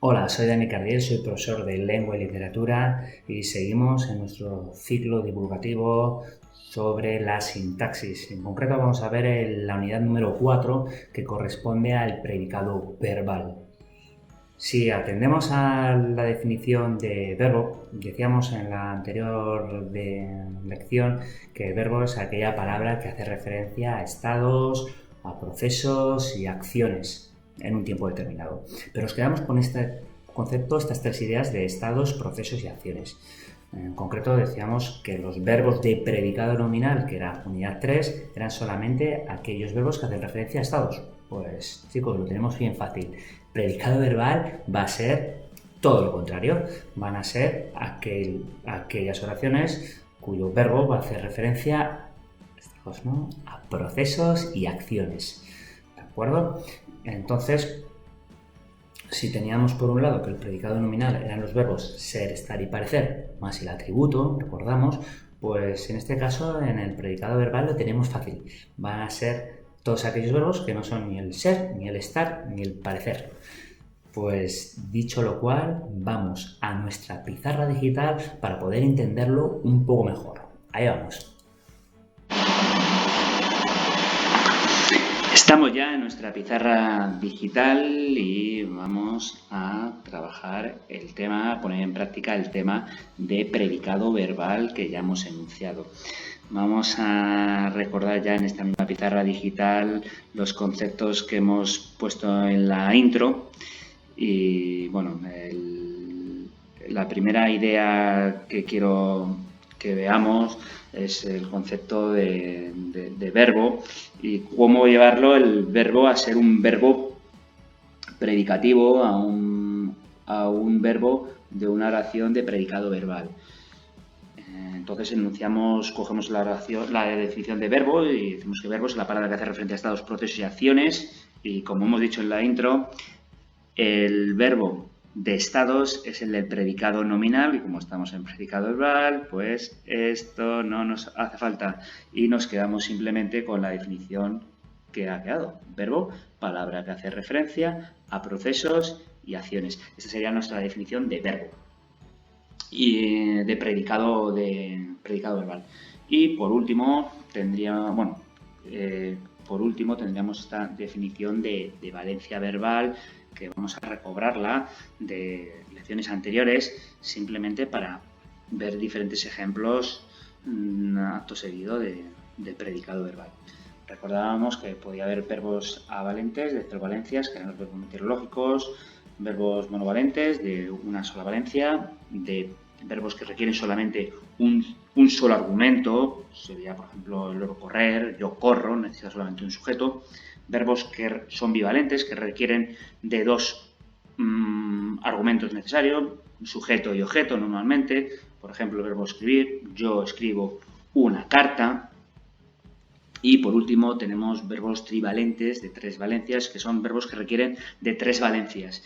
Hola, soy Dani Cardiel, soy profesor de Lengua y Literatura y seguimos en nuestro ciclo divulgativo sobre la sintaxis. En concreto vamos a ver la unidad número 4 que corresponde al predicado verbal. Si atendemos a la definición de verbo, decíamos en la anterior lección que el verbo es aquella palabra que hace referencia a estados, a procesos y acciones en un tiempo determinado. Pero nos quedamos con este concepto, estas tres ideas de estados, procesos y acciones. En concreto decíamos que los verbos de predicado nominal, que era unidad 3, eran solamente aquellos verbos que hacen referencia a estados. Pues chicos, lo tenemos bien fácil. Predicado verbal va a ser todo lo contrario. Van a ser aquellas oraciones cuyo verbo va a hacer referencia a procesos y acciones. ¿De acuerdo? Entonces, si teníamos por un lado que el predicado nominal eran los verbos ser, estar y parecer, más el atributo, recordamos, pues en este caso en el predicado verbal lo tenemos fácil. Van a ser todos aquellos verbos que no son ni el ser, ni el estar, ni el parecer. Pues dicho lo cual, vamos a nuestra pizarra digital para poder entenderlo un poco mejor. Ahí vamos. Estamos ya en nuestra pizarra digital y vamos a trabajar el tema, a poner en práctica el tema de predicado verbal que ya hemos enunciado. Vamos a recordar ya en esta misma pizarra digital los conceptos que hemos puesto en la intro y bueno, la primera idea que quiero que veamos es el concepto de verbo y cómo llevarlo el verbo a ser un verbo predicativo, a un verbo de una oración de predicado verbal. Entonces cogemos la definición de verbo y decimos que verbo es la palabra que hace referencia a estados, procesos y acciones, y como hemos dicho en la intro, el verbo de estados es el del predicado nominal y como estamos en predicado verbal, pues esto no nos hace falta y nos quedamos simplemente con la definición que ha quedado. Verbo, palabra que hace referencia a procesos y acciones. Esta sería nuestra definición de verbo y de predicado verbal. Y por último tendríamos esta definición de valencia verbal, que vamos a recobrarla de lecciones anteriores, simplemente para ver diferentes ejemplos acto seguido de predicado verbal. Recordábamos que podía haber verbos avalentes de tres valencias, que eran los verbos meteorológicos, verbos monovalentes de una sola valencia, de verbos que requieren solamente un solo argumento, sería por ejemplo el verbo correr, yo corro, necesita solamente un sujeto, verbos que son bivalentes, que requieren de dos argumentos necesarios, sujeto y objeto normalmente, por ejemplo el verbo escribir, yo escribo una carta. Y por último tenemos verbos trivalentes de tres valencias, que son verbos que requieren de tres valencias.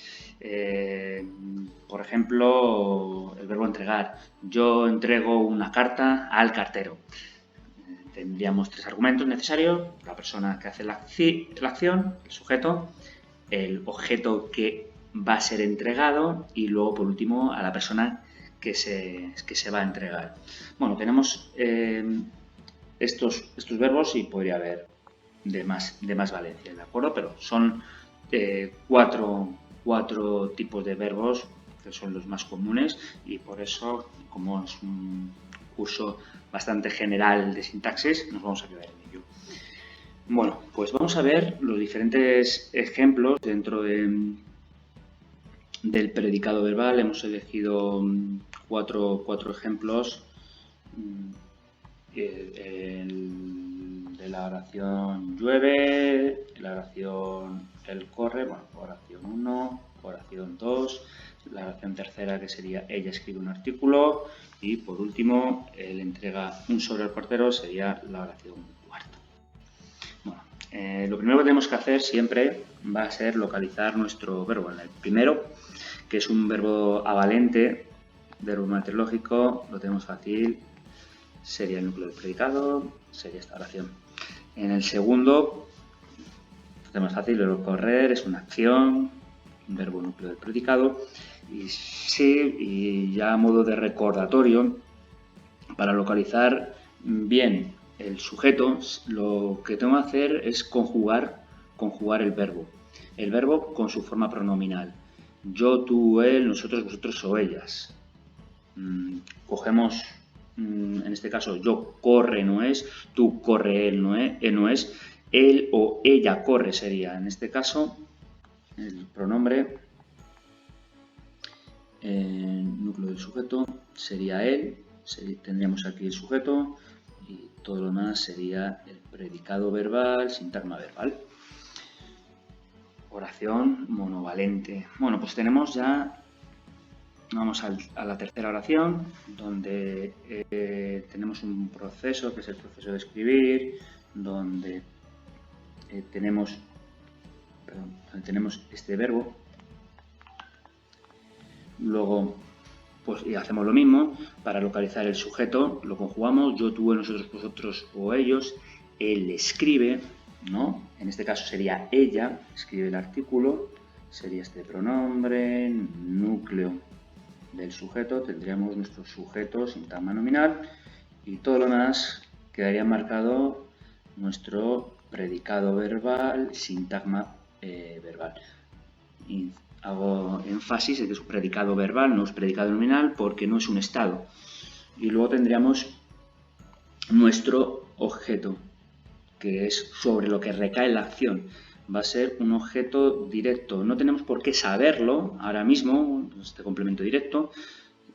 Por ejemplo, el verbo entregar. Yo entrego una carta al cartero. Tendríamos tres argumentos necesarios: la persona que hace la acción, el sujeto, el objeto que va a ser entregado y luego por último a la persona que se va a entregar. Bueno, tenemos estos verbos y podría haber de más valencia, ¿de acuerdo? Pero son cuatro tipos de verbos que son los más comunes y por eso, como es un curso bastante general de sintaxis, nos vamos a quedar en ello. Bueno, pues vamos a ver los diferentes ejemplos dentro del predicado verbal. Hemos elegido cuatro ejemplos. De la oración llueve, la oración él corre, bueno, oración 1, oración 2, la oración tercera que sería ella escribe un artículo y por último él entrega un sobre al portero, sería la oración cuarta. Bueno, lo primero que tenemos que hacer siempre va a ser localizar nuestro verbo. En el primero, que es un verbo avalente, verbo meteorológico, lo tenemos fácil. Sería el núcleo del predicado, sería esta oración. En el segundo, lo tenemos fácil, el correr es una acción, verbo núcleo del predicado. Y sí, y ya a modo de recordatorio, para localizar bien el sujeto, lo que tengo que hacer es conjugar el verbo con su forma pronominal. Yo, tú, él, nosotros, vosotros o ellas. Cogemos, en este caso, yo corre no es, tú corre él no es, él o ella corre sería, en este caso, el pronombre, núcleo del sujeto sería él, tendríamos aquí el sujeto y todo lo demás sería el predicado verbal, sintagma verbal. Oración monovalente. Bueno, pues tenemos ya, vamos a la tercera oración, donde tenemos un proceso que es el proceso de escribir, donde tenemos este verbo. Luego, pues hacemos lo mismo, para localizar el sujeto, lo conjugamos, yo, tú, él, nosotros, vosotros o ellos, él escribe, ¿no? En este caso sería ella, escribe el artículo, sería este pronombre, núcleo del sujeto, tendríamos nuestro sujeto, sintagma nominal, y todo lo demás quedaría marcado nuestro predicado verbal, sintagma verbal. Y hago énfasis en que es un predicado verbal, no es predicado nominal, porque no es un estado. Y luego tendríamos nuestro objeto, que es sobre lo que recae la acción. Va a ser un objeto directo. No tenemos por qué saberlo ahora mismo, este complemento directo.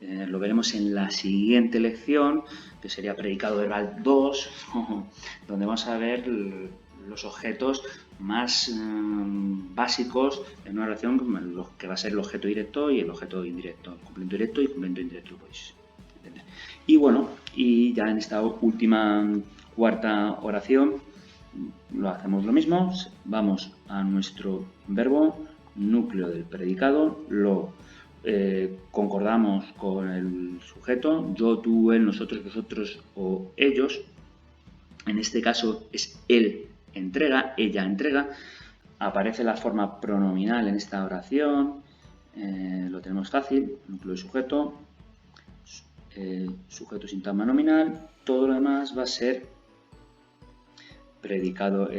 Lo veremos en la siguiente lección, que sería predicado verbal 2, donde vamos a ver los objetos más básicos en una relación, lo que va a ser el objeto directo y el objeto indirecto, el complemento directo y complemento indirecto, podéis entender. Y bueno, y ya en esta última cuarta oración lo hacemos lo mismo, vamos a nuestro verbo, núcleo del predicado, lo concordamos con el sujeto, yo, tú, él, nosotros, vosotros o ellos. En este caso es él entrega, ella entrega. Aparece la forma pronominal en esta oración. Lo tenemos fácil, núcleo de sujeto, sujeto sintagma nominal. Todo lo demás va a ser predicado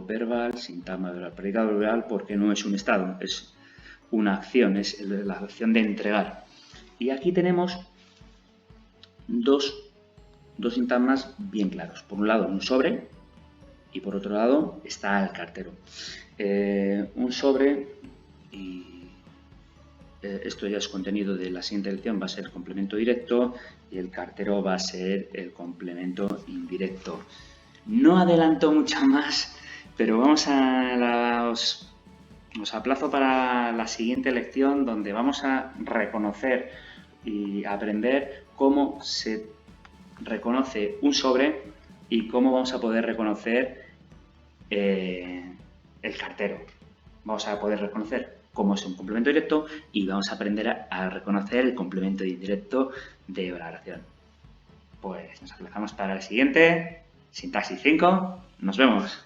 verbal, sintagma verbal. Predicado verbal porque no es un estado, es una acción, es la acción de entregar. Y aquí tenemos dos sintagmas bien claros. Por un lado, un sobre y por otro lado está el cartero. Un sobre, y esto ya es contenido de la siguiente lección, va a ser el complemento directo y el cartero va a ser el complemento indirecto. No adelanto mucho más, pero vamos a os aplazo para la siguiente lección, donde vamos a reconocer y aprender cómo se reconoce un sobre y cómo vamos a poder reconocer el cartero. Vamos a poder reconocer cómo es un complemento directo y vamos a aprender a reconocer el complemento indirecto de la oración. Pues nos aplazamos para el siguiente, sintaxis 5. Nos vemos.